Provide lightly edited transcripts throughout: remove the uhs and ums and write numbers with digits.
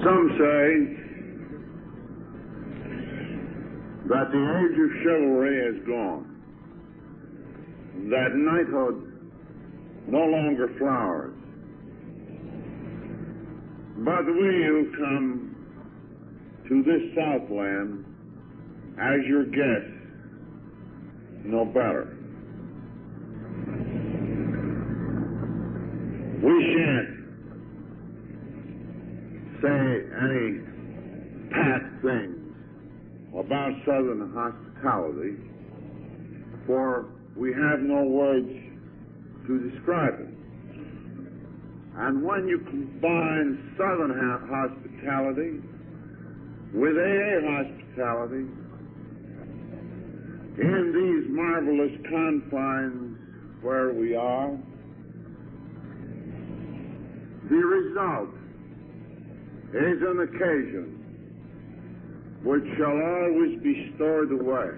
Some say that the age of chivalry is gone, that knighthood no longer flowers. But we who come to this Southland as your guests know better. We shan't say any pat things about Southern hospitality, for we have no words to describe it. And when you combine Southern hospitality with AA hospitality in these marvelous confines where we are, the result is an occasion which shall always be stored away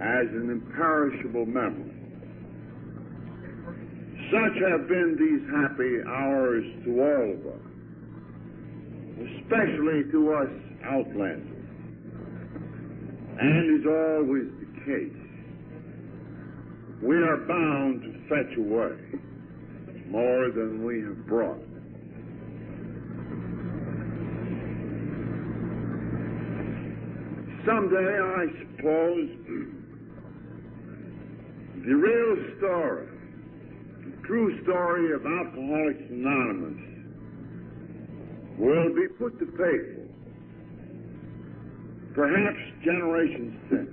as an imperishable memory. Such have been these happy hours to all of us, especially to us outlanders, and is always the case. We are bound to fetch away more than we have brought. Someday, I suppose, the real story, the true story of Alcoholics Anonymous will be put to paper, perhaps generations since.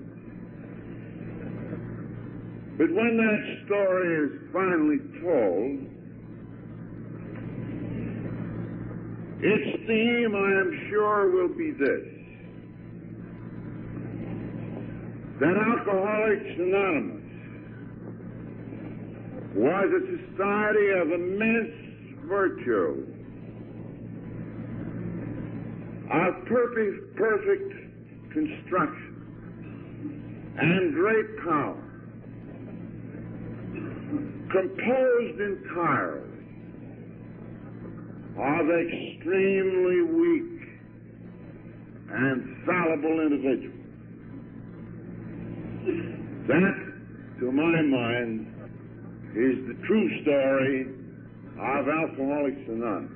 But when that story is finally told, its theme, I am sure, will be this: that Alcoholics Anonymous was a society of immense virtue, of perfect construction, and great power, composed entirely of extremely weak and fallible individuals. That, to my mind, is the true story of Alcoholics Anonymous.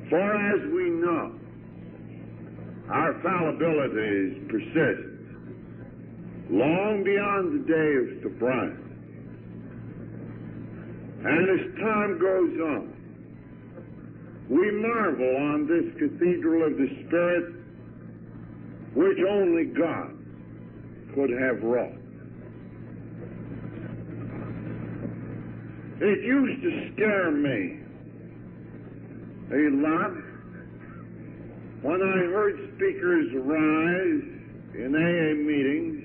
For as we know, our fallibility is persistent long beyond the day of sobriety. And as time goes on, we marvel on this cathedral of the Spirit which only God could have wrought. It used to scare me a lot when I heard speakers arise in AA meetings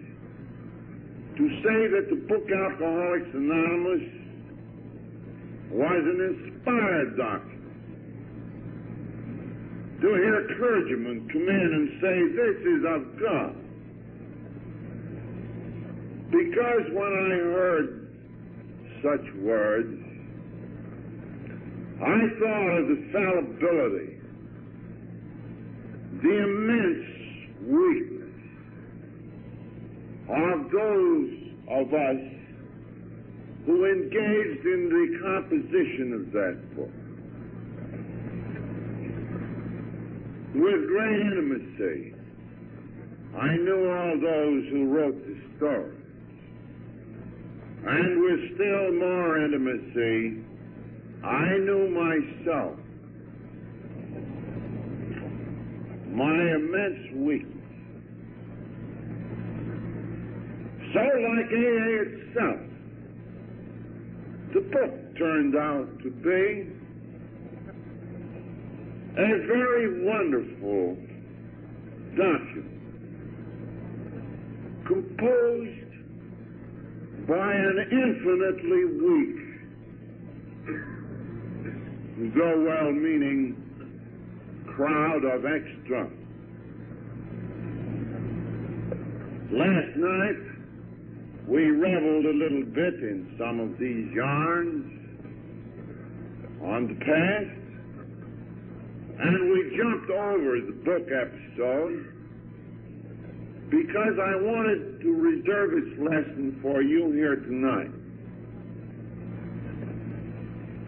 to say that the book Alcoholics Anonymous was an inspired doctrine. To hear clergymen come in and say this is of God. Because when I heard such words, I thought of the fallibility, the immense weakness of those of us who engaged in the composition of that book. With great intimacy, I knew all those who wrote the story. And with still more intimacy, I knew myself, my immense weakness. So, like AA itself, the book turned out to be a very wonderful document, composed by an infinitely weak, though well-meaning, crowd of extra. Last night, we reveled a little bit in some of these yarns on the past, And we jumped over the book episode because I wanted to reserve its lesson for you here tonight.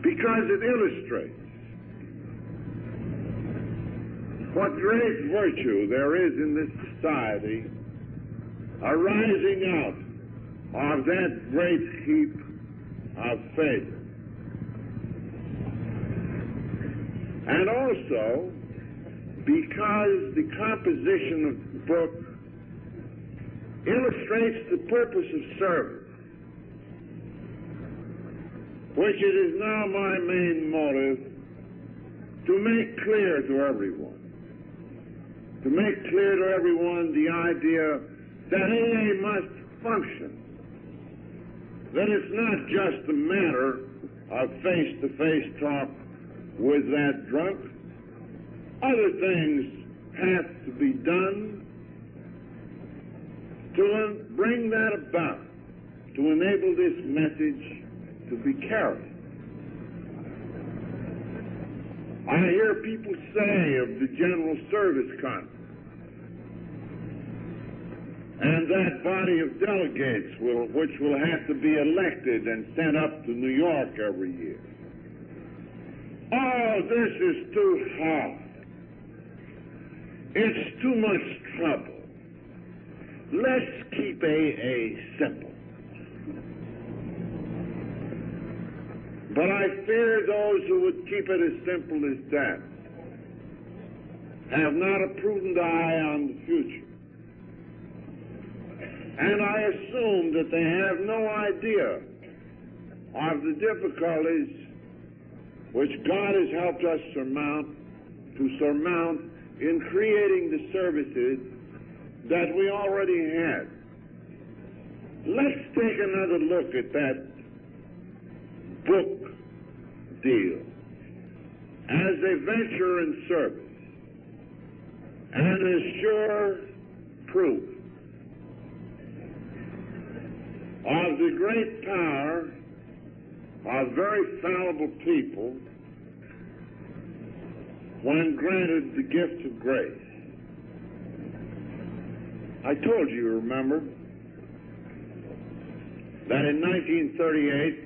Because it illustrates what great virtue there is in this society arising out of that great heap of faith. And also because the composition of the book illustrates the purpose of service, which it is now my main motive to make clear to everyone. To make clear to everyone the idea that AA must function. That it's not just a matter of face-to-face talk with that drunk. Other things have to be done to bring that about, to enable this message to be carried. I hear people say of the General Service Conference and that body of delegates which will have to be elected and sent up to New York every year. Oh, this is too hard. It's too much trouble. Let's keep AA simple. But I fear those who would keep it as simple as that have not a prudent eye on the future. And I assume that they have no idea of the difficulties which God has helped us surmount in creating the services that we already had. Let's take another look at that book deal as a venture in service and as sure proof of the great power of very fallible people when granted the gift of grace. I told you, remember, that in 1938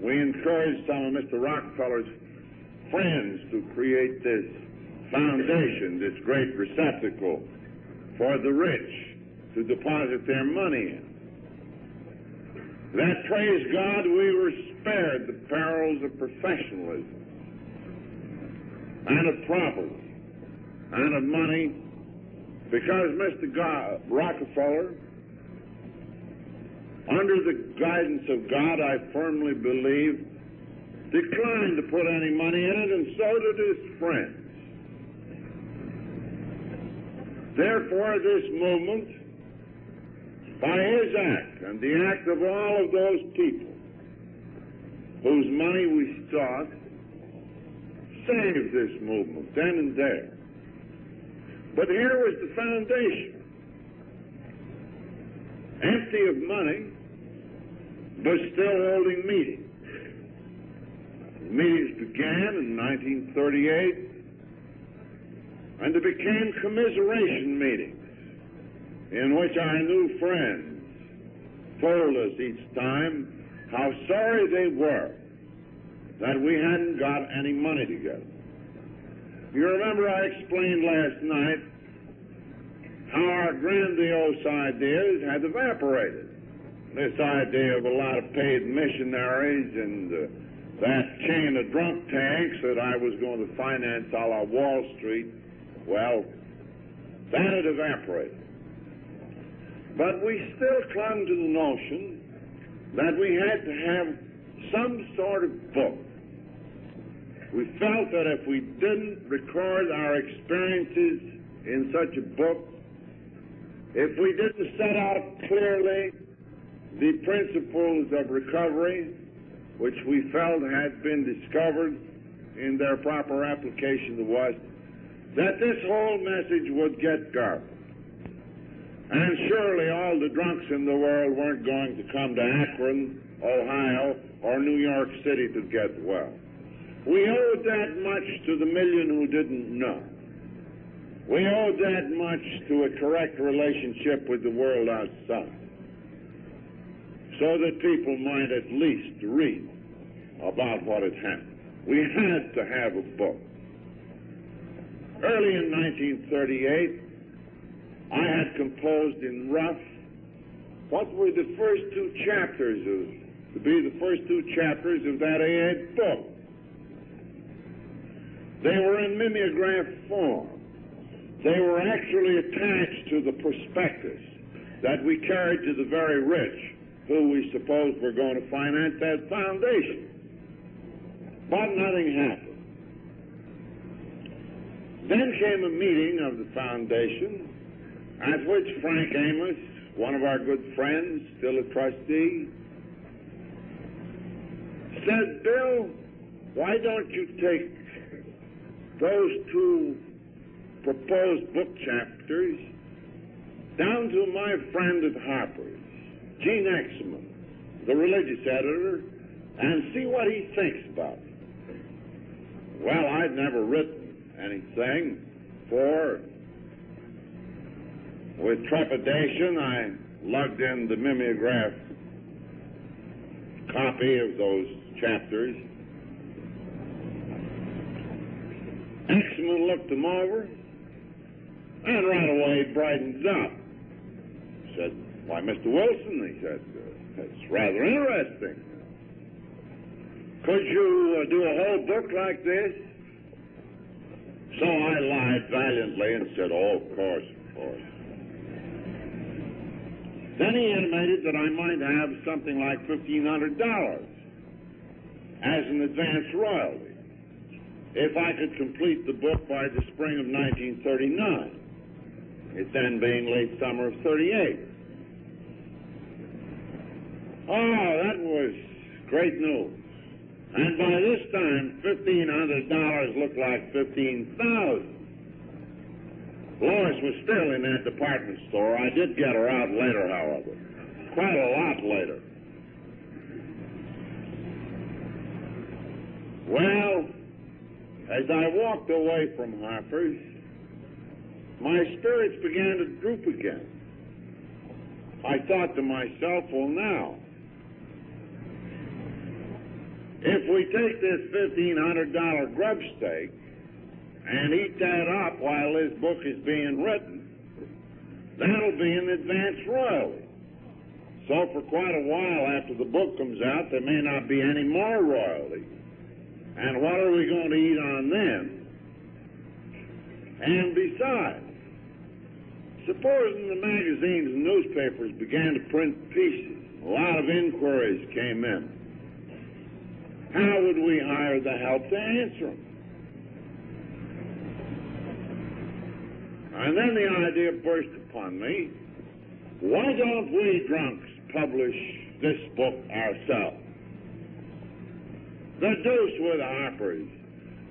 we encouraged some of Mr. Rockefeller's friends to create this foundation, this great receptacle for the rich to deposit their money in. That, praise God, we were spared the perils of professionalism and of property and of money, because Mr. Rockefeller, under the guidance of God, I firmly believe, declined to put any money in it, and so did his friends. Therefore, this movement, by his act and the act of all of those people whose money we sought, saved this movement then and there. But here was the foundation, empty of money, but still holding meetings. Meetings began in 1938, and they became commiseration meetings, in which our new friends told us each time how sorry they were that we hadn't got any money together. You remember I explained last night how our grandiose ideas had evaporated. This idea of a lot of paid missionaries and that chain of drunk tanks that I was going to finance a la Wall Street, well, that had evaporated. But we still clung to the notion that we had to have some sort of book. We felt that if we didn't record our experiences in such a book, if we didn't set out clearly the principles of recovery, which we felt had been discovered in their proper application to us, that this whole message would get garbled. And surely all the drunks in the world weren't going to come to Akron, Ohio, or New York City to get well. We owed that much to the million who didn't know. We owed that much to a correct relationship with the world outside, so that people might at least read about what had happened. We had to have a book. Early in 1938, I had composed in rough what were the first two chapters of that AA book. They were in mimeograph form. They were actually attached to the prospectus that we carried to the very rich, who we supposed were going to finance that foundation. But nothing happened. Then came a meeting of the foundation, at which Frank Amos, one of our good friends, still a trustee, said, "Bill, why don't you take those two proposed book chapters down to my friend at Harper's, Gene Exman, the religious editor, and see what he thinks about it." Well, I'd never written anything, for with trepidation I lugged in the mimeograph copy of those chapters. Exman looked them over and right away brightens up. Said, "Why, Mr. Wilson," he said, "that's rather interesting. Could you do a whole book like this?" So I lied valiantly and said, "Oh, of course, of course." Then he intimated that I might have something like $1,500 as an advance royalty if I could complete the book by the spring of 1939, it then being late summer of 38. Oh, that was great news. And by this time, $1,500 looked like $15,000. Lois was still in that department store. I did get her out later, however. Quite a lot later. Well, as I walked away from Harper's, my spirits began to droop again. I thought to myself, well, now, if we take this $1,500 grub stake and eat that up while this book is being written, that'll be an advance royalty. So for quite a while after the book comes out, there may not be any more royalty. And what are we going to eat on then? And besides, supposing the magazines and newspapers began to print pieces, a lot of inquiries came in, how would we hire the help to answer them? And then the idea burst upon me, why don't we drunks publish this book ourselves? The deuce with Harper's,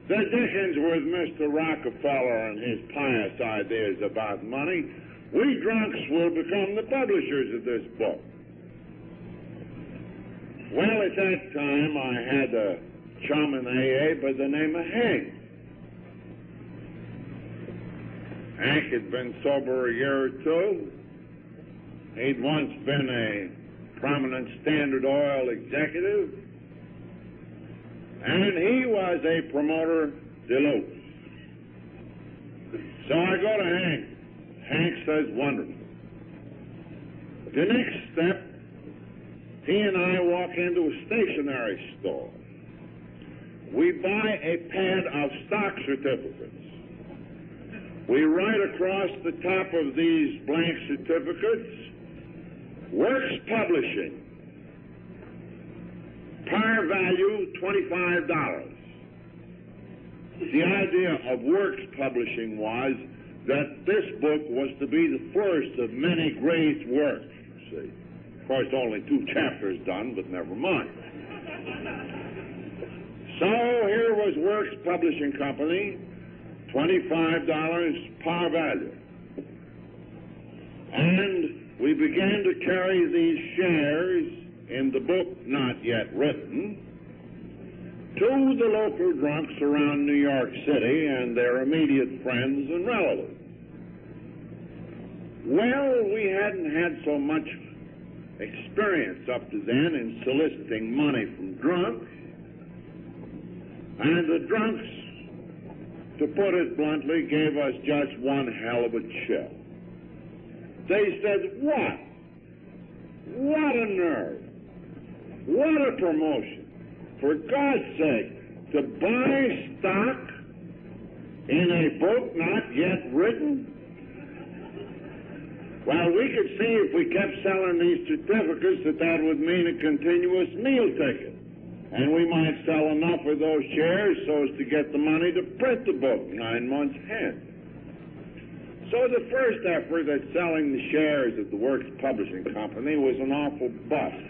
the dickens with Mr. Rockefeller and his pious ideas about money. We drunks will become the publishers of this book. Well, at that time, I had a chum in AA by the name of Hank. Hank had been sober a year or two. He'd once been a prominent Standard Oil executive. And he was a promoter de luxe. So I go to Hank. Hank says, wonderful. The next step, he and I walk into a stationery store. We buy a pad of stock certificates. We write across the top of these blank certificates, Works Publishing. Par value, $25. The idea of Works Publishing was that this book was to be the first of many great works, you see. Of course, only 2 chapters done, but never mind. So here was Works Publishing Company, $25 par value. And we began to carry these shares in the book not yet written to the local drunks around New York City and their immediate friends and relatives. Well, we hadn't had so much experience up to then in soliciting money from drunks, and the drunks, to put it bluntly, gave us just one hell of a chill. They said, what? What a nerve. What a promotion. For God's sake, to buy stock in a book not yet written? Well, we could see if we kept selling these certificates that would mean a continuous meal ticket. And we might sell enough of those shares so as to get the money to print the book 9 months hence. So the first effort at selling the shares of the Works Publishing Company was an awful bust.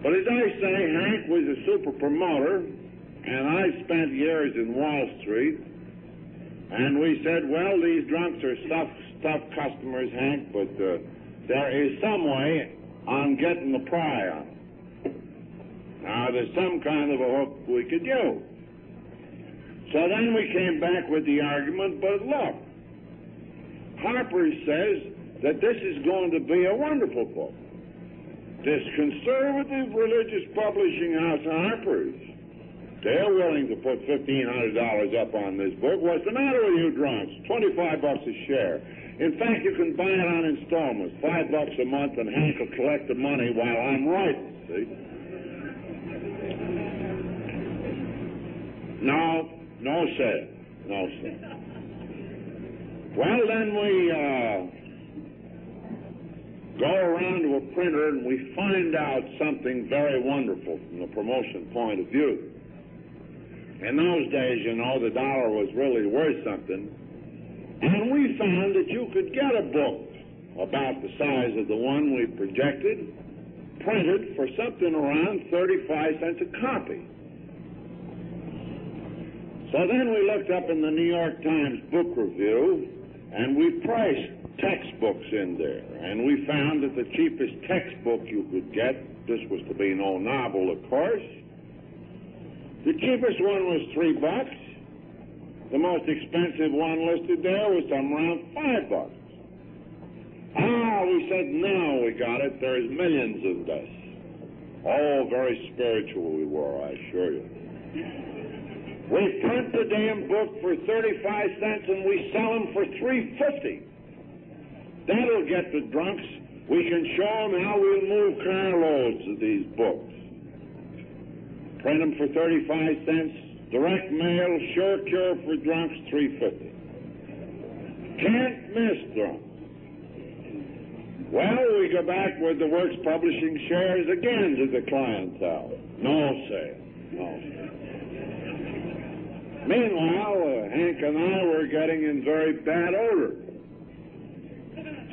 But as I say, Hank was a super promoter, and I spent years in Wall Street, and we said, well, these drunks are tough customers, Hank, but there is some way on getting the pry on them. Now, there's some kind of a hook we could use. So then we came back with the argument, but look, Harper says that this is going to be a wonderful book. This conservative religious publishing house, Harper's, they're willing to put $1,500 up on this book. What's the matter with you drunks? $25 a share. In fact, you can buy it on installments, $5 a month, and Hank will collect the money while I'm writing, see? No, sir. Well, then we go around to a printer and we find out something very wonderful from the promotion point of view. In those days, you know, the dollar was really worth something. And we found that you could get a book about the size of the one we projected, printed for something around 35 cents a copy. So then we looked up in the New York Times Book Review, and we priced textbooks in there. And we found that the cheapest textbook you could get, this was to be no novel, of course, the cheapest one was $3. The most expensive one listed there was some around $5. We said, now we got it. There's millions of this. Oh, very spiritual we were, I assure you. We print the damn book for 35 cents and we sell them for $3.50. That'll get the drunks. We can show them how we'll move carloads of these books. Print them for 35 cents. Direct mail, sure cure for drunks, $3.50. Can't miss drunks. Well, we go back with the Works Publishing shares again to the clientele. No sale. Meanwhile, Hank and I were getting in very bad odor.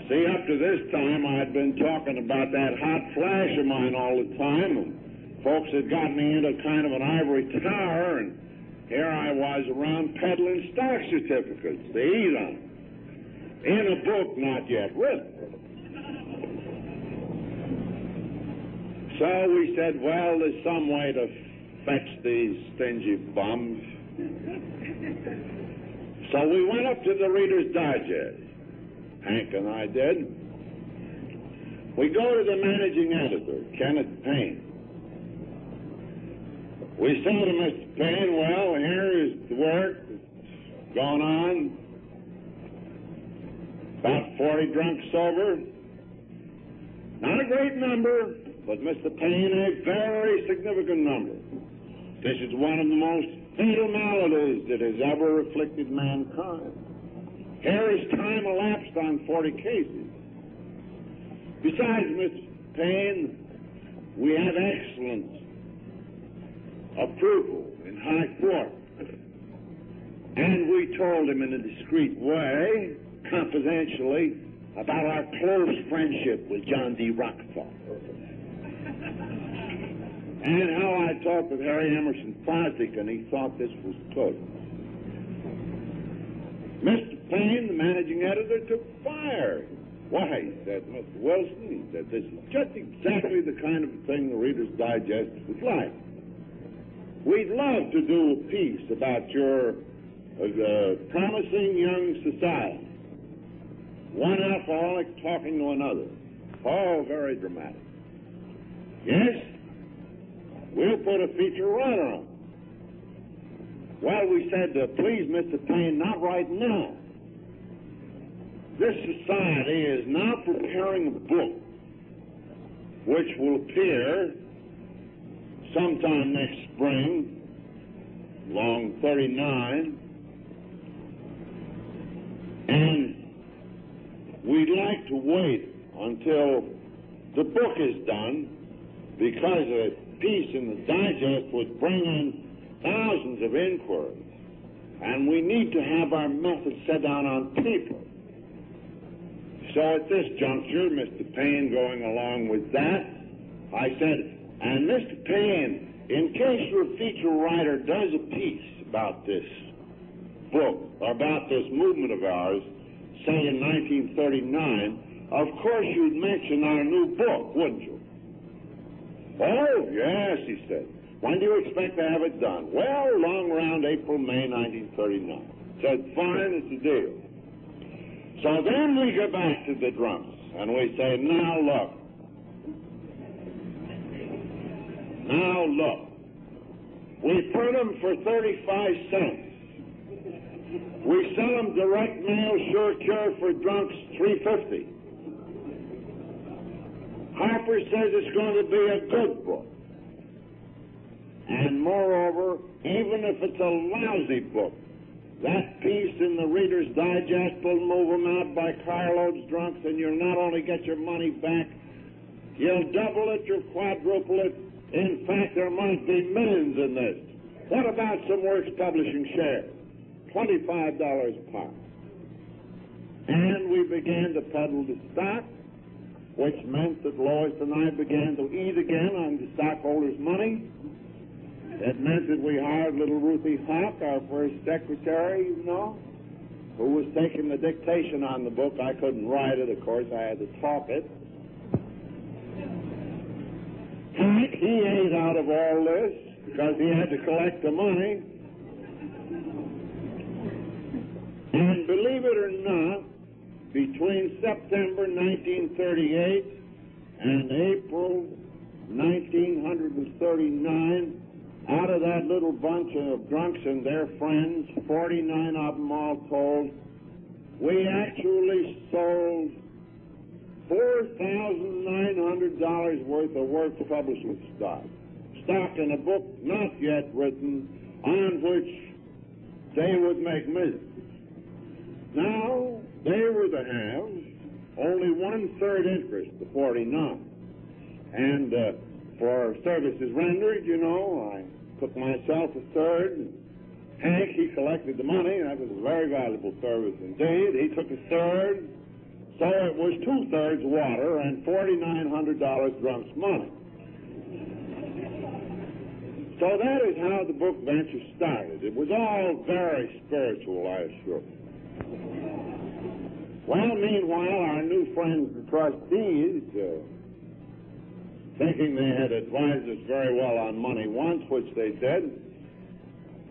See, up to this time, I'd been talking about that hot flash of mine all the time, and folks had got me into kind of an ivory tower, and here I was around peddling stock certificates to eat on, in a book not yet written. So we said, well, there's some way to fetch these stingy bums. So we went up to the Reader's Digest. Hank and I did. We go to the managing editor, Kenneth Payne. We say to Mr. Payne, well, here is the work that's going on. About 40 drunks sober. Not a great number, but Mr. Payne, a very significant number. This is one of the most fatal maladies that has ever afflicted mankind. Here is time elapsed on 40 cases. Besides, Mr. Payne, we have excellent approval in high court. And we told him in a discreet way, confidentially, about our close friendship with John D. Rockefeller. And how I talked with Harry Emerson Fosdick, and he thought this was good. Mr. Payne, the managing editor, took fire. Why, he said, Mr. Wilson, he said, this is just exactly the kind of thing the Reader's Digest would like. we'd love to do a piece about your promising young society. One alcoholic talking to another. Oh, very dramatic. Yes, we'll put a feature writer on. Well, we said, please, Mr. Payne, not right now. This society is now preparing a book which will appear sometime next spring, along 39, and we'd like to wait until the book is done, because a piece in the digest would bring in thousands of inquiries, and we need to have our method set down on paper. So at this juncture, Mr. Payne going along with that, I said, and Mr. Payne, in case your feature writer does a piece about this book, or about this movement of ours, say in 1939, of course you'd mention our new book, wouldn't you? Oh, yes, he said. When do you expect to have it done? Well, along around April, May 1939. Said, fine, it's a deal. So then we go back to the drums, and we say, now look, we print them for 35 cents. We sell them direct mail, sure cure for drunks, $3.50. Harper says it's going to be a good book. And moreover, even if it's a lousy book, that piece in the Reader's Digest will move them out by carloads, drunks, and you'll not only get your money back, you'll double it, you'll quadruple it. In fact, there might be millions in this. What about some Works Publishing shares? $25 a pop. And we began to peddle the stock, which meant that Lois and I began to eat again on the stockholders' money. It meant that we hired little Ruthie Hawk, our first secretary, you know, who was taking the dictation on the book. I couldn't write it, of course. I had to talk it. He ate out of all this because he had to collect the money. And believe it or not, between September 1938 and April 1939, out of that little bunch of drunks and their friends, 49 of them all told, we actually sold $4,900 worth of Works Publishing stock. Stock in a book not yet written, on which they would make millions. Now, they were the haves, only 1/3 interest, the 49. And for services rendered, you know, I took myself a third. Hank, he collected the money. That was a very valuable service indeed. He took a third. So it was 2/3 water and $4,900 drunk's money. So that is how the book venture started. It was all very spiritual, I assure you. Well, meanwhile, our new friends, the trustees, thinking they had advised us very well on money once, which they did,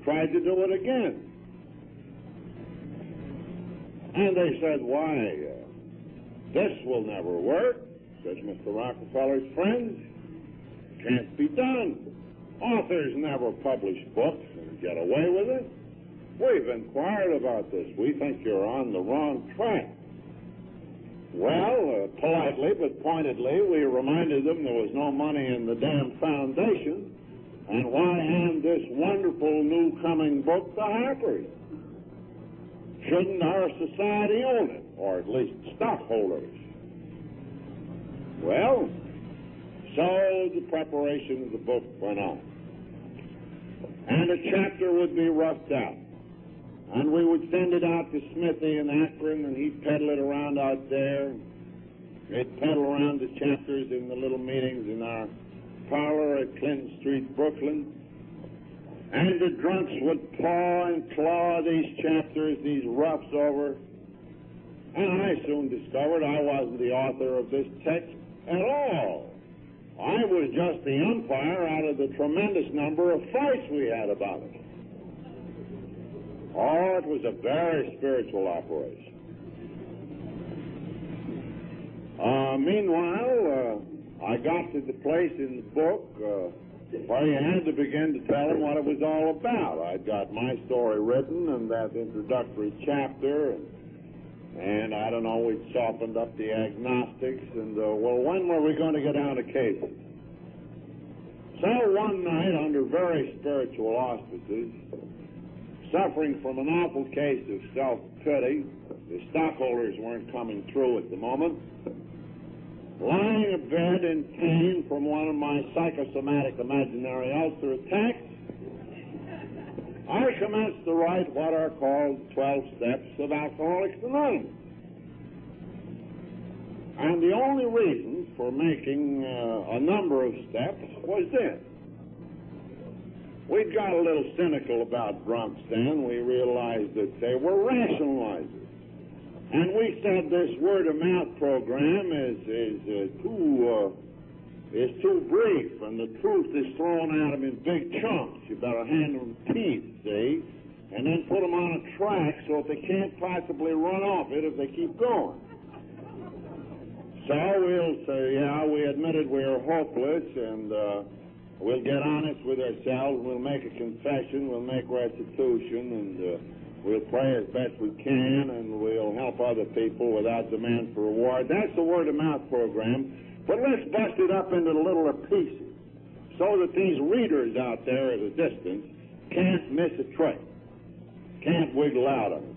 tried to do it again. And they said, why, this will never work, says Mr. Rockefeller's friends. Can't be done. Authors never publish books and get away with it. We've inquired about this. We think you're on the wrong track. Well, politely but pointedly, we reminded them there was no money in the damn foundation, and why hand this wonderful new coming book to Harper's? Shouldn't our society own it, or at least stockholders? Well, so the preparation of the book went on. And a chapter would be roughed out. And we would send it out to Smithy in Akron, and he'd peddle it around out there. He'd peddle around the chapters in the little meetings in our parlor at Clinton Street, Brooklyn. And the drunks would paw and claw these chapters, these roughs over. And I soon discovered I wasn't the author of this text at all. I was just the umpire out of the tremendous number of fights we had about it. Oh, it was a very spiritual operation. Meanwhile, I got to the place in the book where you had to begin to tell them what it was all about. I'd got my story written and that introductory chapter, and I don't know, we'd softened up the agnostics, and, well, when were we going to get down to cases? So one night, under very spiritual auspices, suffering from an awful case of self-pity, the stockholders weren't coming through at the moment, lying abed in pain from one of my psychosomatic imaginary ulcer attacks, I commenced to write what are called 12 Steps of Alcoholics Anonymous. And the only reason for making a number of steps was this. We'd got a little cynical about drunks then. We realized that they were rationalizers. And we said this word-of-mouth program is too brief, and the truth is thrown at them in big chunks. You better hand them teeth, see, and then put them on a track so that they can't possibly run off it if they keep going. So we'll say, yeah, we admitted we were hopeless, and we'll get honest with ourselves. We'll make a confession. We'll make restitution, and we'll pray as best we can, and we'll help other people without demand for reward. That's the word-of-mouth program. But let's bust it up into littler pieces so that these readers out there at a distance can't miss a trick, can't wiggle out of it.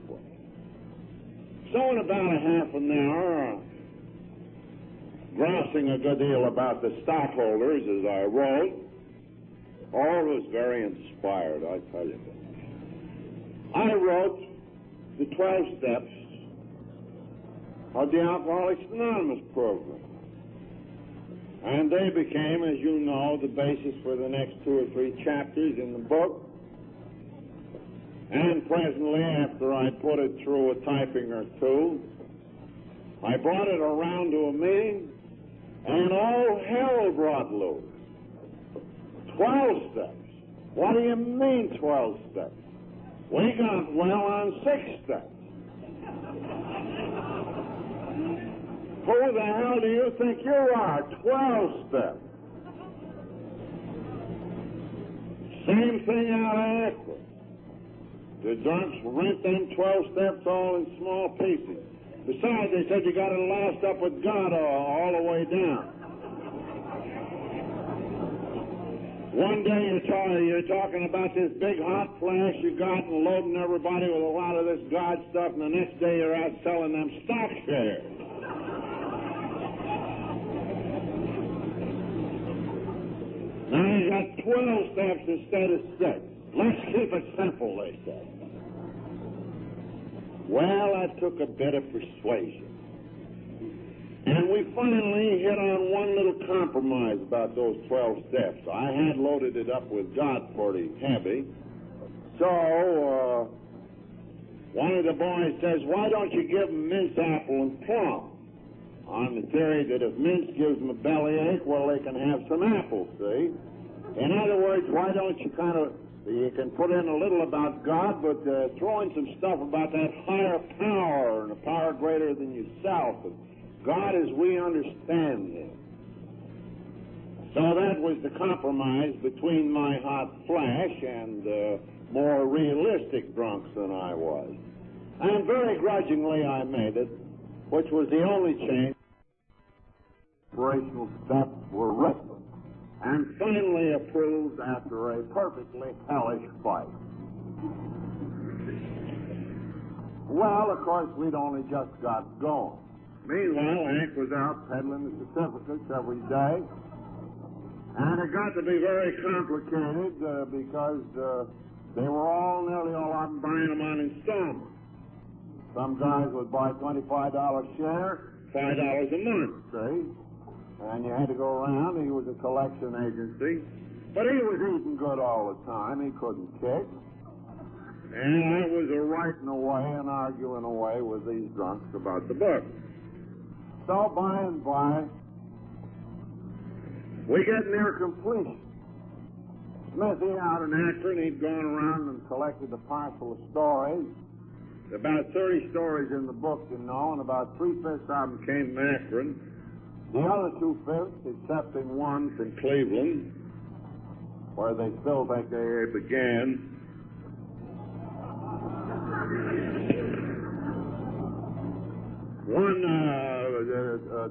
So in about a half an hour, grousing a good deal about the stockholders as I wrote, all was very inspired, I tell you. I wrote the 12 steps of the Alcoholics Anonymous program. And they became, as you know, the basis for the next 2 or 3 chapters in the book. And presently, after I put it through a typing or two, I brought it around to a meeting, and all hell brought loose. 12 steps. What do you mean 12 steps? We got well on 6 steps. Who the hell do you think you are? 12 steps. Same thing out of Akron. The drunks rent them 12 steps all in small pieces. Besides, they said you got to last up with God all the way down. One day you're talking about this big hot flash you got and loading everybody with a lot of this God stuff, and the next day you're out selling them stock shares. Now you got 12 steps instead of 6. Let's keep it simple, they said. Well, that took a bit of persuasion. And we finally hit on one little compromise about those 12 steps. I had loaded it up with God pretty heavy. So, one of the boys says, why don't you give them mince, apple, and plum? On the theory that if mince gives them a bellyache, well, they can have some apples, see? In other words, why don't you you can put in a little about God, but throw in some stuff about that higher power and a power greater than yourself, and God as we understand Him. So that was the compromise between my hot flash and more realistic drunks than I was. And very grudgingly I made it, which was the only change. Operational steps were written and finally approved after a perfectly hellish fight. Well, of course, we'd only just got going. Meanwhile, Hank was out peddling the certificates every day, and it got to be very complicated because they were nearly all of them buying them on installments. Some guys would buy $25 share, $5 a month, see? And you had to go around. He was a collection agency. But he was eating good all the time. He couldn't kick. And I was writing away and arguing away with these drunks about the book. So by and by, We get near completion. Smithy out in Akron, he'd gone around and collected a parcel of stories. About 30 stories in the book, you know, and about 3/5 of them came from Akron. The other 2/5, excepting one from Cleveland, where they still think they began. One,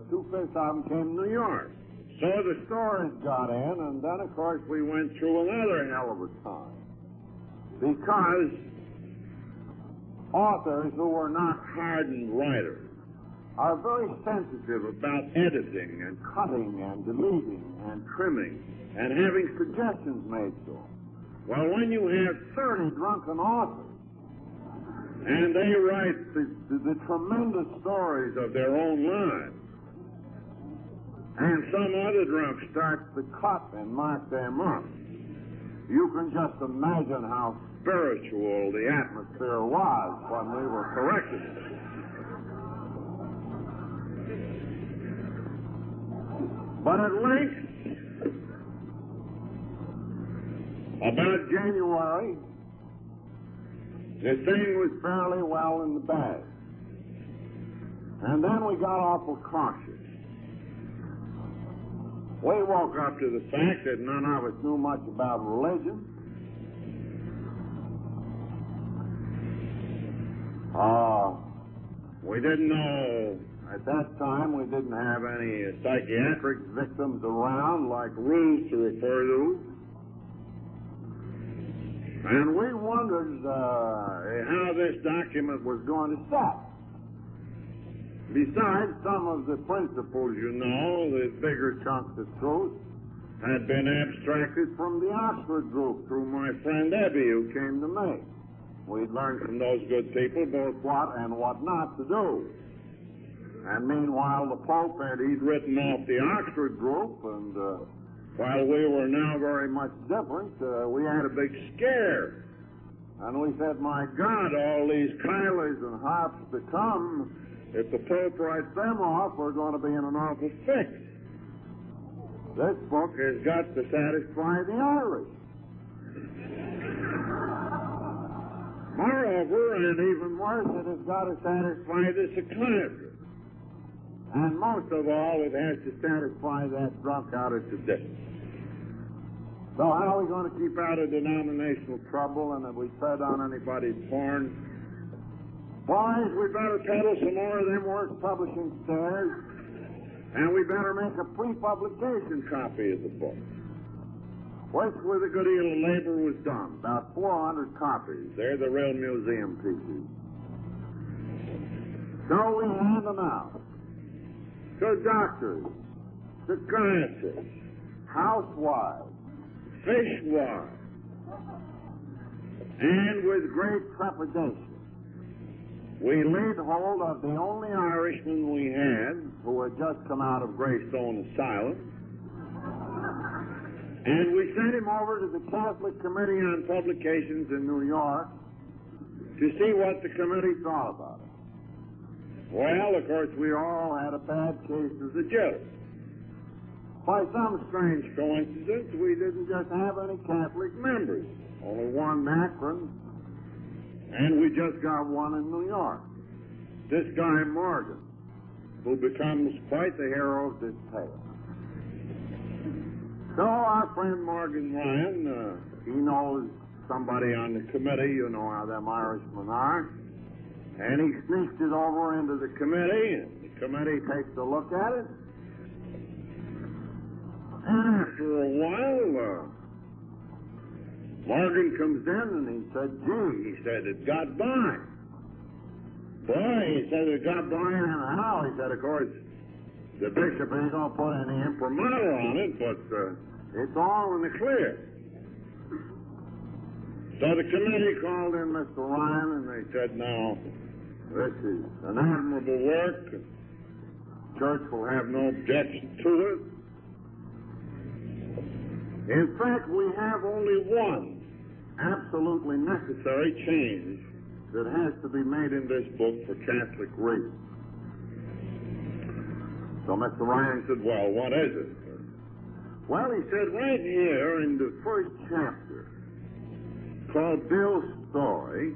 2/5 of them came from New York. So the stories got in, and then, of course, we went through another hell of a time. Because authors who are not hardened writers are very sensitive about editing and cutting and deleting and trimming and having suggestions made to them. Well, when you have 30 drunken authors and they write the tremendous stories of their own lives, and some other drunk starts to cut and mark them up, you can just imagine how spiritual the atmosphere was when we were corrected. But at length, about January, the thing was fairly well in the bag. And then we got awful cautious. We woke up to the fact that none of us knew much about religion. We didn't know, at that time, we didn't have any psychiatric victims around like Ruth to refer to. And we wondered how this document was going to set. Besides, some of the principles, you know, the bigger chunks of truth, had been abstracted from the Oxford group through my friend Ebby, who came to me. We'd learned from those good people both what and what not to do. And meanwhile, the Pope he'd written off the Oxford group, and while we were now very much different, we had a big scare. And we said, my God, all these Kylies and Harps to come, if the Pope writes them off, we're going to be in an awful fix. This book has got to satisfy the Irish. Moreover, and even worse, it has got to satisfy the psychiatrist. And most of all, it has to satisfy that drunk out of today. So how are we going to keep out of denominational trouble, and if we tread on anybody's corn? Boys, we better peddle some more of them work publishing stairs, and we better make a pre-publication copy of the book, which with a good deal of labor was done. About 400 copies. They're the real museum pieces. So we hand them out to doctors, psychiatrists, housewives, fishwives, and with great trepidation, we laid hold of the only Irishman we had, who had just come out of Greystone Asylum, and we sent him over to the Catholic Committee on Publications in New York to see what the committee thought about it. Well, of course, we all had a bad case of the jitters. By some strange coincidence, we didn't just have any Catholic members, only one in Akron, and we just got one in New York. This guy Morgan, who becomes quite the hero of this tale. So our friend Morgan Ryan, he knows somebody on the committee, you know how them Irishmen are, and he sneaks it over into the committee, and the committee takes a look at it. And after a while, Morgan comes in and he said, gee, he said, it got by. Boy, he said, it got by and how? He said, of course, the bishop ain't going to put any imprimatur on it, but it's all in the clear. So the committee called in Mr. Ryan and they said, now, this is an admirable work. The church will have no objection to it. In fact, we have only one absolutely necessary change that has to be made in this book for Catholic readers. So Mr. Ryan said, well, what is it? Well, he said right here in the first chapter, called Bill's Story,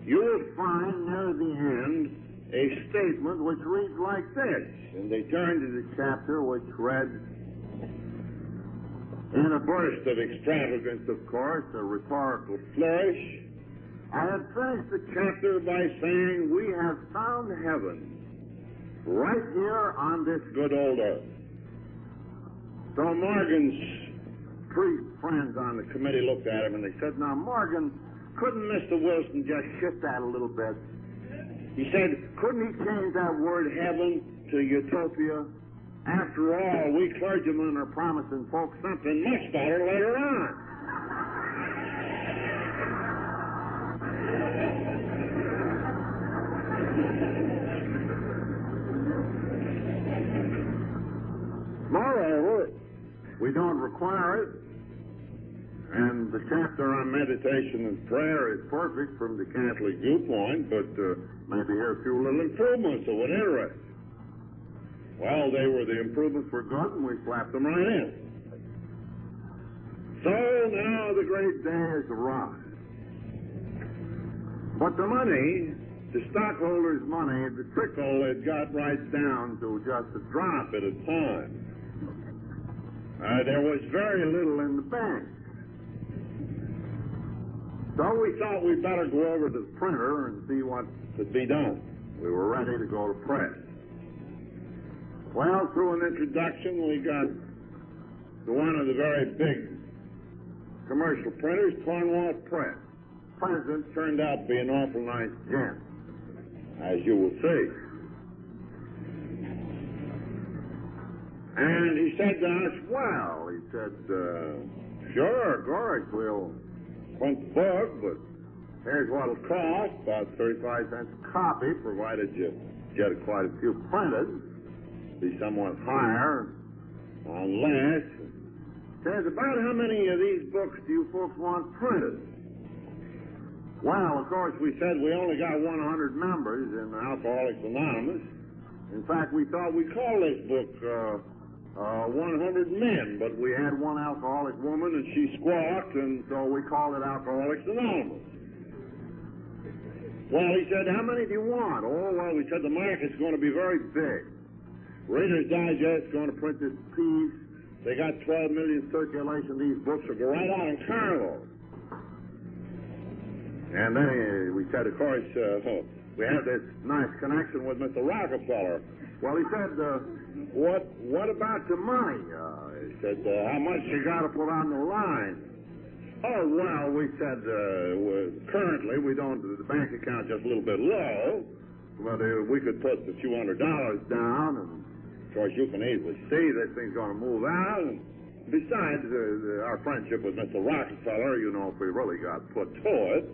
you will find near the end a statement which reads like this. And they turned to the chapter which read, in a burst of extravagance, of course, a rhetorical flourish, I had finished the chapter by saying, we have found heaven right here on this good old earth. So Morgan's three friends on the committee looked at him and they said, now, Morgan, couldn't Mr. Wilson just shift that a little bit? He said, couldn't he change that word heaven to utopia? After all, we clergymen are promising folks something much better later on. Moreover, we don't require it, and the chapter on meditation and prayer is perfect from the Catholic viewpoint, but maybe here a few little improvements that would interest. Well, the improvements were good, and we slapped them right in. So now the great day has arrived. But the money, the stockholders' money, the trickle had got right down to just a drop at a time. There was very little in the bank. So we thought we'd better go over to the printer and see what could be done. We were ready to go to press. Well, through an introduction, we got to one of the very big commercial printers, Cornwall Press. President turned out to be an awful nice gent, as you will see. And he said to us, well, he said, sure, of course, we'll print the book, but here's what it'll cost, about 35 cents a copy, provided you get quite a few printed. Be somewhat higher on less. Says, about how many of these books do you folks want printed? Well, of course, we said we only got 100 members in Alcoholics Anonymous. In fact, we thought we'd call this book 100 Men, but we had one alcoholic woman and she squawked, and so we called it Alcoholics Anonymous. Well, he said, how many do you want? Oh, well, we said the market's going to be very big. Reader's Digest is going to print this piece. They got 12 million circulation. These books will go right out in cargo. And then we said, of course, we have this nice connection with Mr. Rockefeller. Well, he said, what about the money? He said, how much you got to put on the line? Oh, well, we said, currently we don't, the bank account's just a little bit low, but we could put a few $100 down, and of course you can easily see this thing's going to move out. And besides, our friendship with Mr. Rockefeller, you know, if we really got put to it.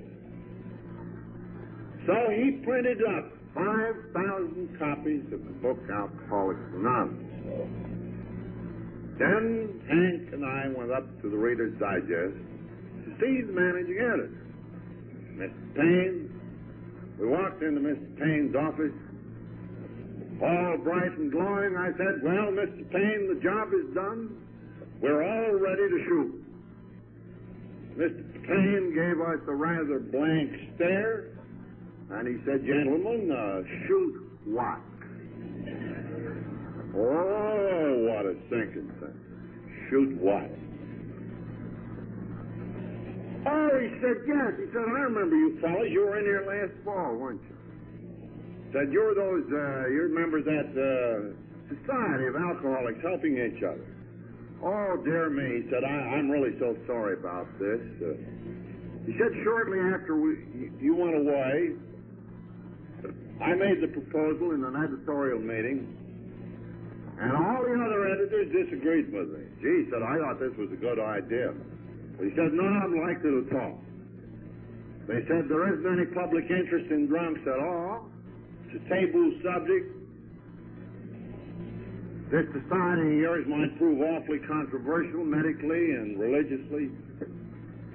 So he printed up 5,000 copies of the book Alcoholics Anonymous. Then Hank and I went up to the Reader's Digest to see the managing editor, Mr. Payne. We walked into Mr. Payne's office, all bright and glowing. I said, well, Mr. Payne, the job is done. We're all ready to shoot. Mr. Payne gave us a rather blank stare, and he said, gentlemen, shoot what? Oh, what a sinking thing. Shoot what? Oh, he said, yes. He said, I remember you fellas. You were in here last fall, weren't you? Said, you're those, you're members of that Society of Alcoholics helping each other. Oh, dear me. He said, I'm really so sorry about this. He said, shortly after you went away, I made the proposal in an editorial meeting, and all the other editors disagreed with me. Gee, he said, I thought this was a good idea. But he said, none of them liked it at all. They said, there isn't any public interest in drunks at all. It's a taboo subject. This society of yours might prove awfully controversial medically and religiously.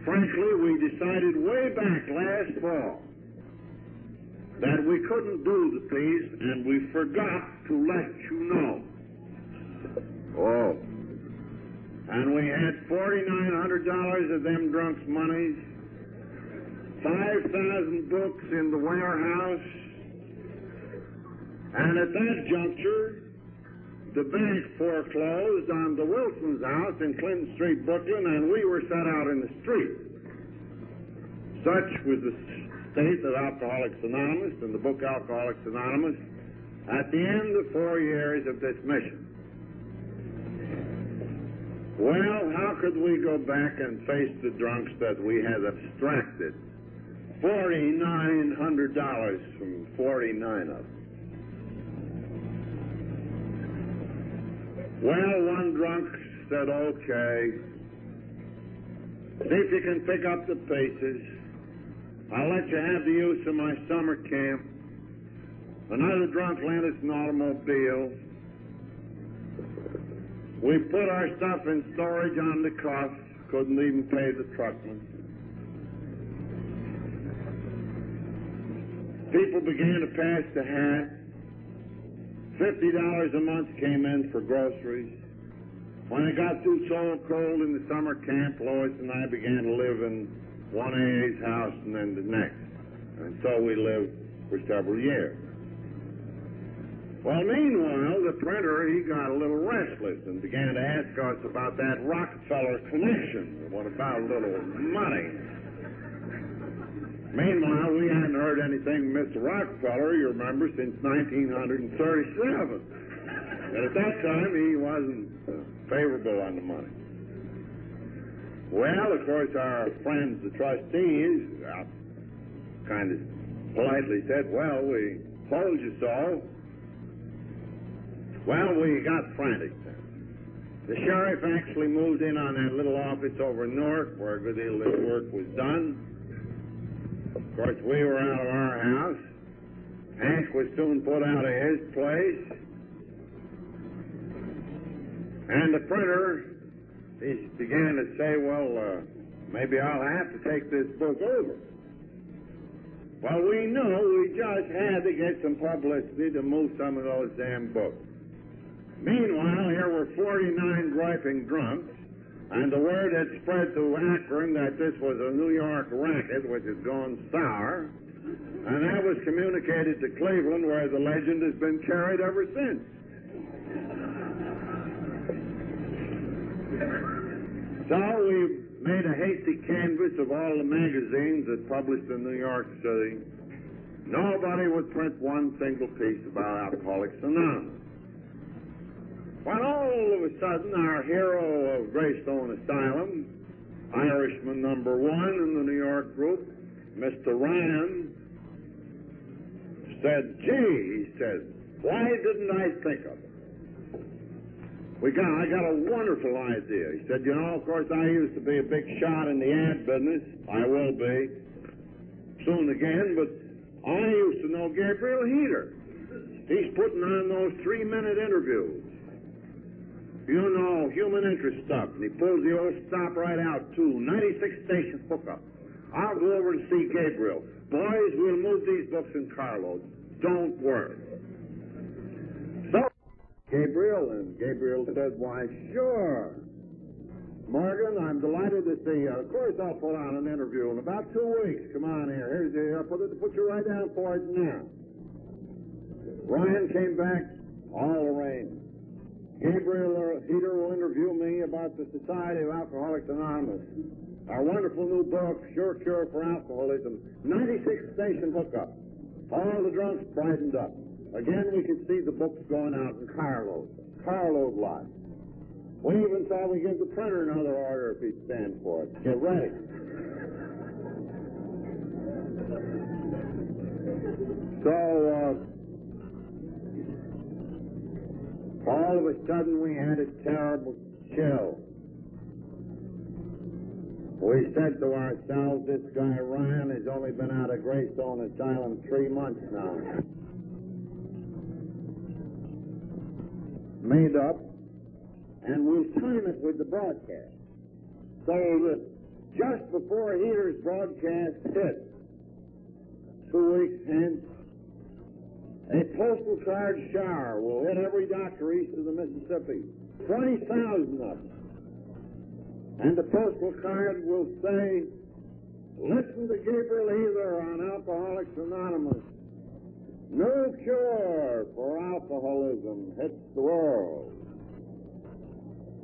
Frankly, we decided way back last fall that we couldn't do the piece, and we forgot to let you know. Oh. And we had $4,900 of them drunks' monies, 5,000 books in the warehouse, and at that juncture, the bank foreclosed on the Wilson's house in Clinton Street, Brooklyn, and we were set out in the street. Such was the state of Alcoholics Anonymous and the book Alcoholics Anonymous at the end of 4 years of this mission. Well, how could we go back and face the drunks that we had abstracted $4,900 from 49 of them? Well, one drunk said, okay, see if you can pick up the pieces. I'll let you have the use of my summer camp. Another drunk lent us an automobile. We put our stuff in storage on the cuff, couldn't even pay the truckman. People began to pass the hat. $50 a month came in for groceries. When it got too so cold in the summer camp, Lois and I began to live in one AA's house and then the next. And so we lived for several years. Well, meanwhile, the printer, he got a little restless and began to ask us about that Rockefeller connection. What about a little money? Meanwhile, we hadn't heard anything from Mr. Rockefeller, you remember, since 1937. And at that time, he wasn't favorable on the money. Well, of course, our friends, the trustees, kind of politely said, well, we told you so. Well, we got frantic then. The sheriff actually moved in on that little office over in Newark where a good deal of this work was done. Of course, we were out of our house. Hank was soon put out of his place. And the printer, he began to say, well, maybe I'll have to take this book over. Well, we know we just had to get some publicity to move some of those damn books. Meanwhile, here were 49 griping drunks, and the word had spread to Akron that this was a New York racket which had gone sour, and that was communicated to Cleveland, where the legend has been carried ever since. So we made a hasty canvass of all the magazines that published in New York City. Nobody would print one single piece about Alcoholics Anonymous. Well, all of a sudden, our hero of Greystone Asylum, Irishman number 1 in the New York group, Mr. Ryan, said, gee, he said, why didn't I think of it? I got a wonderful idea. He said, you know, of course, I used to be a big shot in the ad business. I will be soon again, but I used to know Gabriel Heater. He's putting on those 3-minute interviews. You know, human interest stuff. And he pulls the old stop right out, too. 96-station hookup. I'll go over and see Gabriel. Boys, we'll move these books in carloads. Don't worry. So, Gabriel said, why, sure. Morgan, I'm delighted to see you. Of course, I'll put on an interview in about 2 weeks. Come on here. I'll put you right down for it now. Ryan came back, all arranged. Gabriel Heater will interview me about the Society of Alcoholics Anonymous. Our wonderful new book, Sure Cure for Alcoholism. 96-station hookup. All the drunks brightened up. Again, we could see the books going out in carload lots. We even thought we'd give the printer another order if he'd stand for it. Get ready. So, all of a sudden, we had a terrible chill. We said to ourselves, this guy Ryan has only been out of Greystone Asylum 3 months now. Made up, and we'll time it with the broadcast. So that just before Heater's broadcast hit, 2 weeks hence, a postal card shower will hit every doctor east of the Mississippi. 20,000 of them. And the postal card will say, listen to Gabriel Heather on Alcoholics Anonymous. No cure for alcoholism hits the world.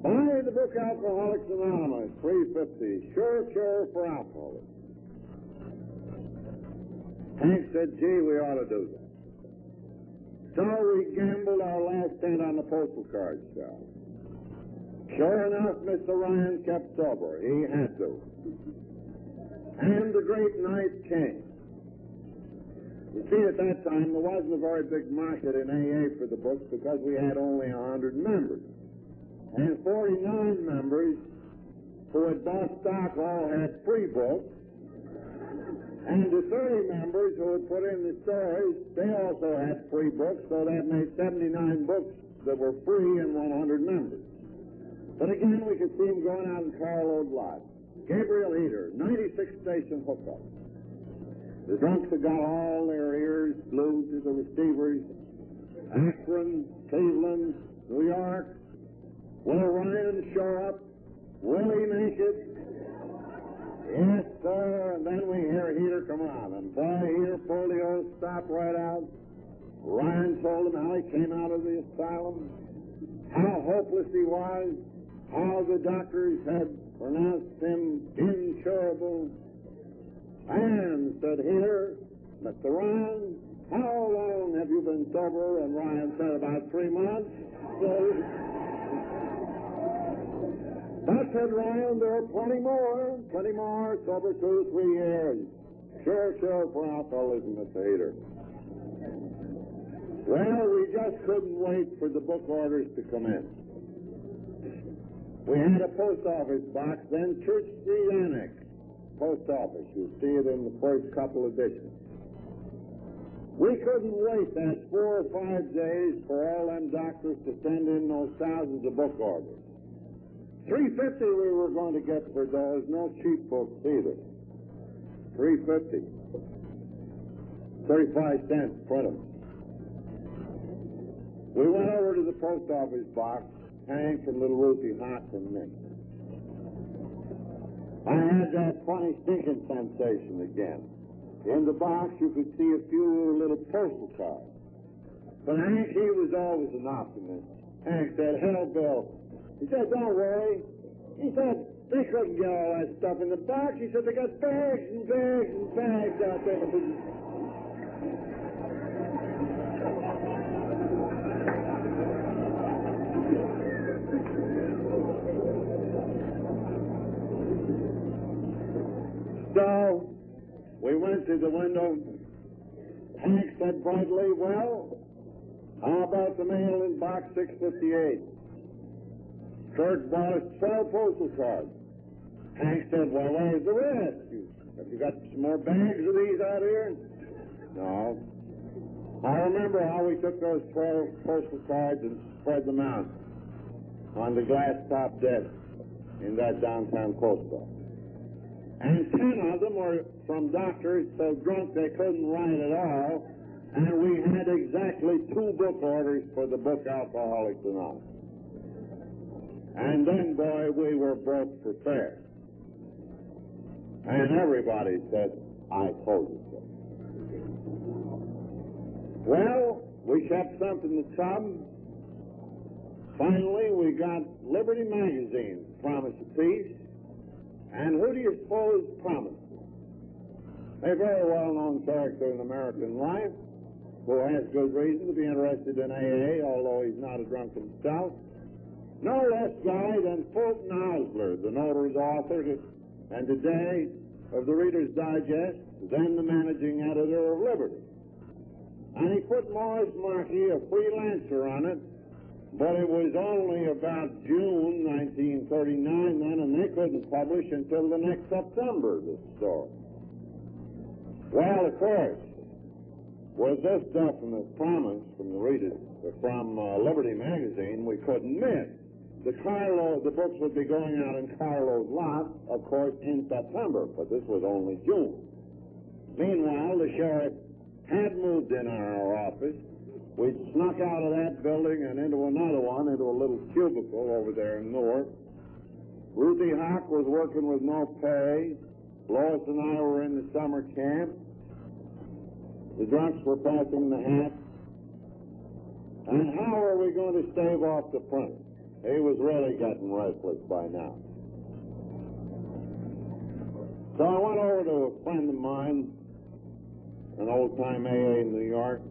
Buy the book Alcoholics Anonymous, $3.50, sure cure for alcoholism. Hank said, gee, we ought to do that. So we gambled our last cent on the postal card shop. Sure enough, Mr. Ryan kept sober. He had to. And the great night came. You see, at that time, there wasn't a very big market in AA for the books because we had only 100 members. And 49 members who had bought stock all had free books. And the 30 members who had put in the stories, they also had free books, so that made 79 books that were free and 100 members. But again, we could see them going out in carload lots. Gabriel Heater, 96 station hookup. The drunks had got all their ears glued to the receivers. Akron, Cleveland, New York. Will Ryan show up? Willie naked? Yes, sir. And then we hear Heater come on. And boy, Heater pulled the old stop right out. Ryan told him how he came out of the asylum, how hopeless he was, how the doctors had pronounced him incurable. And said, here, Mr. Ryan, how long have you been sober? And Ryan said, about 3 months. So, but said Ryan, there are plenty more, sober 2-3 years. Sure for alcoholism, Mr. Heater. Well, we just couldn't wait for the book orders to come in. We had a post office box, then Church Street Annex post office. You see it in the first couple editions. We couldn't wait that 4 or 5 days for all them doctors to send in those thousands of book orders. $3.50 we were going to get for those, no cheap books either. $3.50. 35 cents, print them. We went over to the post office box, Hank and little Ruthie hot and me. I had that funny stinking sensation again. In the box, you could see a few little postal cards. But Hank, he was always an optimist. Hank said, hell, Bill. He said, don't worry. He said, they couldn't get all that stuff in the box. He said, they got bags and bags and bags out there. So, we went to the window. Hank said brightly, well, how about the mail in box 658? Kurt bought us 12 postal cards. Hank said, well, where's the rest? Have you got some more bags of these out here? No. I remember how we took those 12 postal cards and spread them out on the glass top desk in that downtown post office. And 10 of them were from doctors so drunk they couldn't write at all, and we had exactly 2 book orders for the book Alcoholics Anonymous. And then, boy, we were broke for fair. And everybody said, I told you so. Well, we kept something to some. Finally, we got Liberty Magazine, Promise of Peace. And who do you suppose promised it? A very well-known character in American life who has good reason to be interested in AA, although he's not a drunk himself. No less guy than Fulton Osler, the notary's author, and today of the Reader's Digest, then the managing editor of Liberty. And he put Morris Markey, a freelancer, on it, but it was only about June 1939 then, and they couldn't publish until the next September, this story. Well, of course, with this definite promise from the readers, from Liberty Magazine, we couldn't miss. The books would be going out in carload lots, of course, in September, but this was only June. Meanwhile, the sheriff had moved in our office. We'd snuck out of that building and into another one, into a little cubicle over there in Newark. Ruthie Hawk was working with no pay. Lois and I were in the summer camp. The drunks were passing the hat. And how are we going to stave off the prince? He was really getting restless by now. So I went over to a friend of mine, an old-time AA in New York,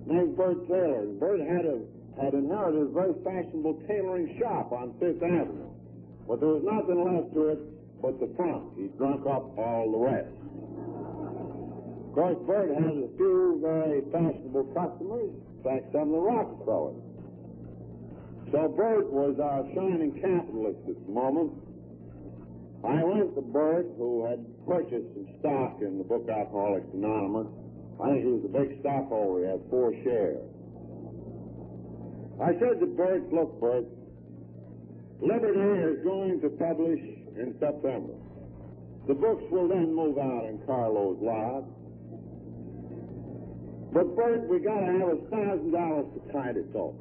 named Bert Taylor. Bert had inherited a very fashionable tailoring shop on Fifth Avenue. But there was nothing left to it but the front. He'd drunk up all the rest. Of course, Bert had a few very fashionable customers, in fact, some of the Rockefellers. So Bert was our shining capitalist at the moment. I went to Bert, who had purchased some stock in the book Alcoholics Anonymous. I think he was a big stockholder. He had 4 shares. I said to Bert, look, Bert, Liberty is going to publish in September. The books will then move out in carload lots. But, Bert, we got to have $1,000 to tide us over.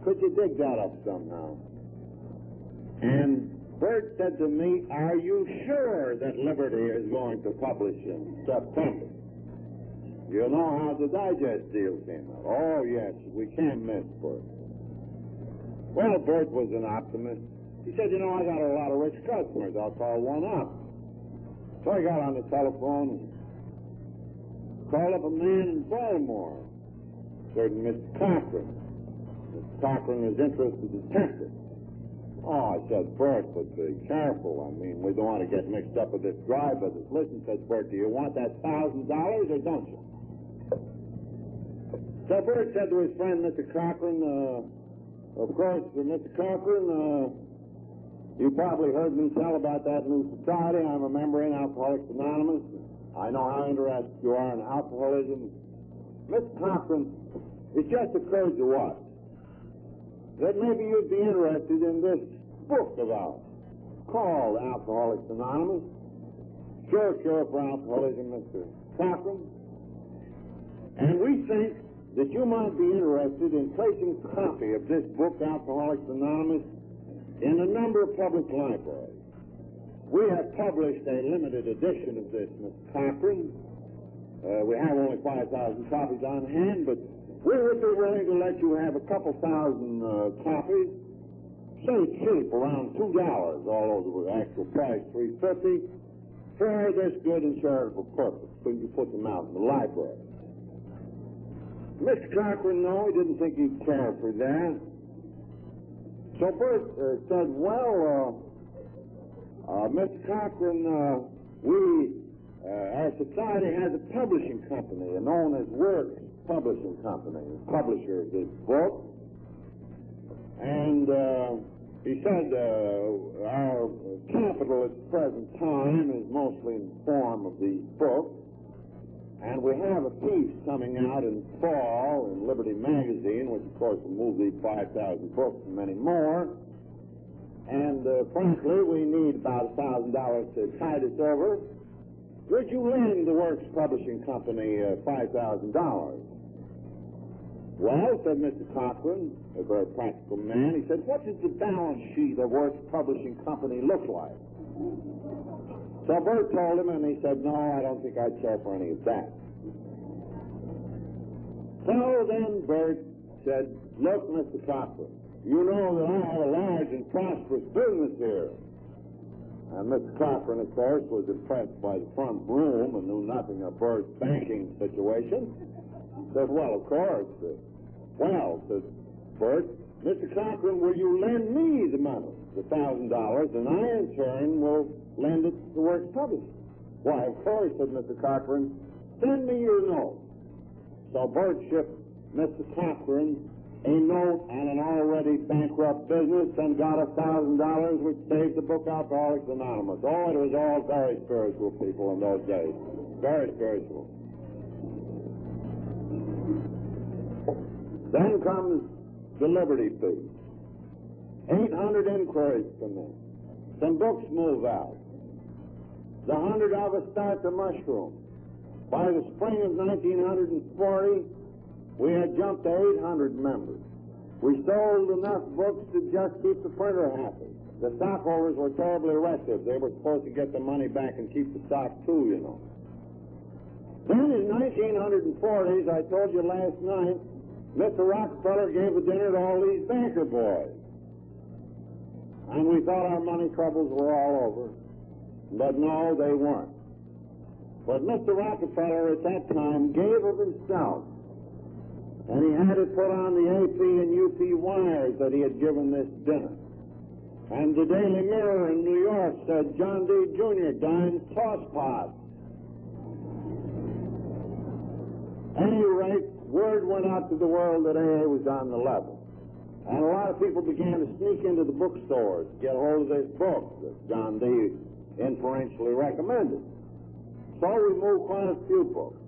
Could you dig that up somehow? And Bert said to me, are you sure that Liberty is going to publish in September? You know how the digest deal came out. Oh, yes, we can't miss, Bert. Well, Bert was an optimist. He said, you know, I got a lot of rich customers. I'll call one up. So I got on the telephone and called up a man in Baltimore, certain Mr. Cochran. Mr. Cochran was interested in testing. Oh, I said, Bert, but be careful. I mean, we don't want to get mixed up with this dry business. Listen, said Bert, do you want that $1,000 or don't you? So Bert said to his friend, Mr. Cochran, of course, Mr. Cochran, you probably heard me tell about that new society I'm a member in, Alcoholics Anonymous. I know how interested you are in alcoholism. Mr. Cochran, it just occurred to us that maybe you'd be interested in this book of ours called Alcoholics Anonymous. Sure for alcoholism, Mr. Cochran. And we think that you might be interested in placing a copy of this book, Alcoholics Anonymous, in a number of public libraries. We have published a limited edition of this, Mr. Cochran. We have only 5,000 copies on hand, but we would be willing to let you have a couple thousand copies, say cheap, around $2, although the actual price $3.50, for this good and charitable purpose. So you put them out in the library. Mr. Cochran, no, he didn't think he'd care for that. So Bert said, well, Mr. Cochran, our society has a publishing company known as Works Publishing Company, publisher of this book. And he said our capital at the present time is mostly in the form of these books. And we have a piece coming out in fall in Liberty Magazine, which, of course, will move these 5,000 books and many more. And, frankly, we need about $1,000 to tide us over. Would you lend the Works Publishing Company $5,000? Well, said Mr. Cochran, a very practical man, he said, what does the balance sheet of Works Publishing Company look like? So Bert told him, and he said, no, I don't think I'd care for any of that. So then Bert said, look, Mr. Cochran, you know that I have a large and prosperous business here. And Mr. Cochran, of course, was impressed by the front room and knew nothing of Bert's banking situation. Said, well, of course. Well, said Bert, Mr. Cochran, will you lend me the money, the $1,000, and I, in turn, will lend it to Works Publishing? Why, of course, said Mr. Cochran, send me your note. So Bert shipped Mr. Cochran a note and an already bankrupt business and got $1,000, which saved the book Alcoholics Anonymous. Oh, it was all very spiritual people in those days. Very spiritual. Then comes the Liberty fee. 800 inquiries come in. Some books move out. The 100 of us start to mushroom. By the spring of 1940, we had jumped to 800 members. We sold enough books to just keep the printer happy. the stockholders were terribly restive. They were supposed to get the money back and keep the stock too, you know. Then in 1940s, I told you last night, Mr. Rockefeller gave a dinner to all these banker boys. And we thought our money troubles were all over. But no, they weren't. But Mr. Rockefeller at that time gave of himself. And he had it put on the AP and UP wires that he had given this dinner. And the Daily Mirror in New York said John D. Jr. dined saucepot. At any rate, word went out to the world that AA was on the level. And a lot of people began to sneak into the bookstores to get hold of this book that John D. inferentially recommended. So we moved quite a few books.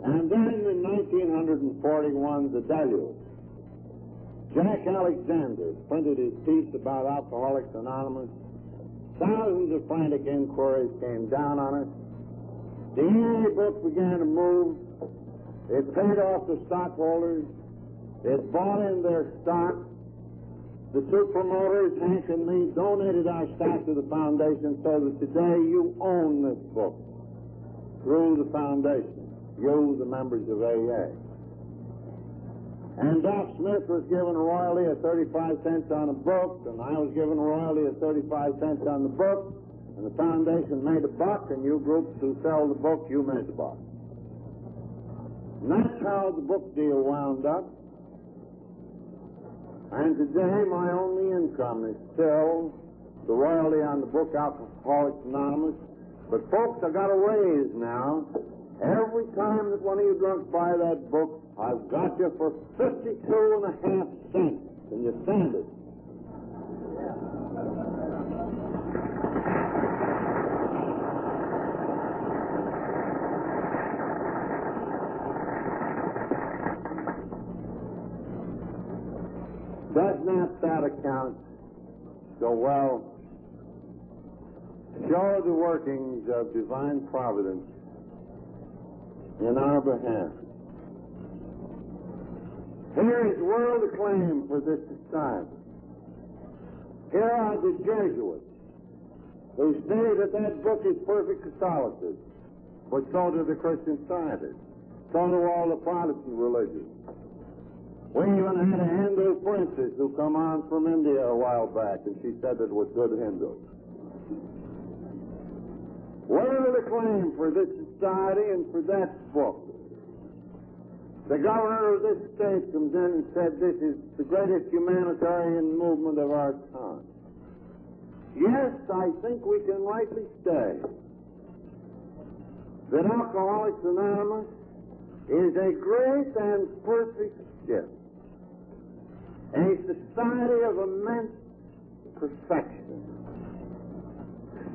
And then in 1941, the deluge. Jack Alexander printed his piece about Alcoholics Anonymous. Thousands of frantic inquiries came down on us. The AA book began to move. It paid off the stockholders. It bought in their stock. The two promoters, Hank and me, donated our stock to the foundation so that today you own this book through the foundation, you, the members of AA. And Doc Smith was given a royalty of 35 cents on a book, and I was given a royalty of 35 cents on the book, and the foundation made $1, and you groups who sell the book, you made $1. And that's how the book deal wound up. And today my only income is still the royalty on the book Alcoholics Anonymous. But folks, I got a raise now. Every time that one of you drunks buy that book, I've got you for 52.5 cents. Can you stand it? Does not that account so well show the workings of divine providence in our behalf? Here is world acclaim for this society. Here are the Jesuits who say that that book is perfect Catholicism, but so do the Christian Scientists, so do all the Protestant religions. We even had a Hindu princess who come on from India a while back, and she said that it was good Hindu. World acclaim for this society and for that book. The governor of this state comes in and said this is the greatest humanitarian movement of our time. Yes, I think we can rightly say that Alcoholics Anonymous is a great and perfect gift. A society of immense perfection,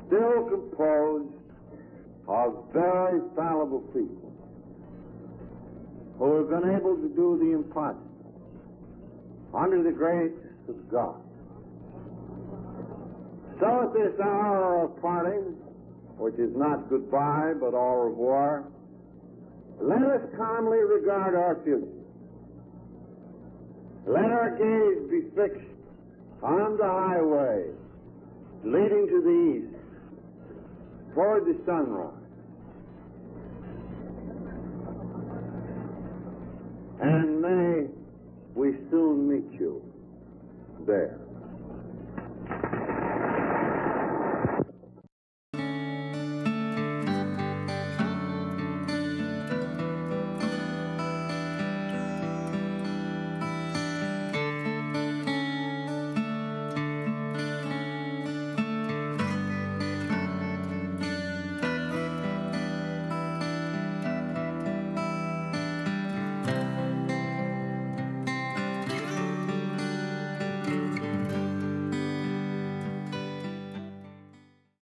still composed of very fallible people who have been able to do the impossible under the grace of God. So at this hour of parting, which is not goodbye but au revoir, let us calmly regard our future. Let our gaze be fixed on the highway leading to the east, toward the sunrise. And may we soon meet you there.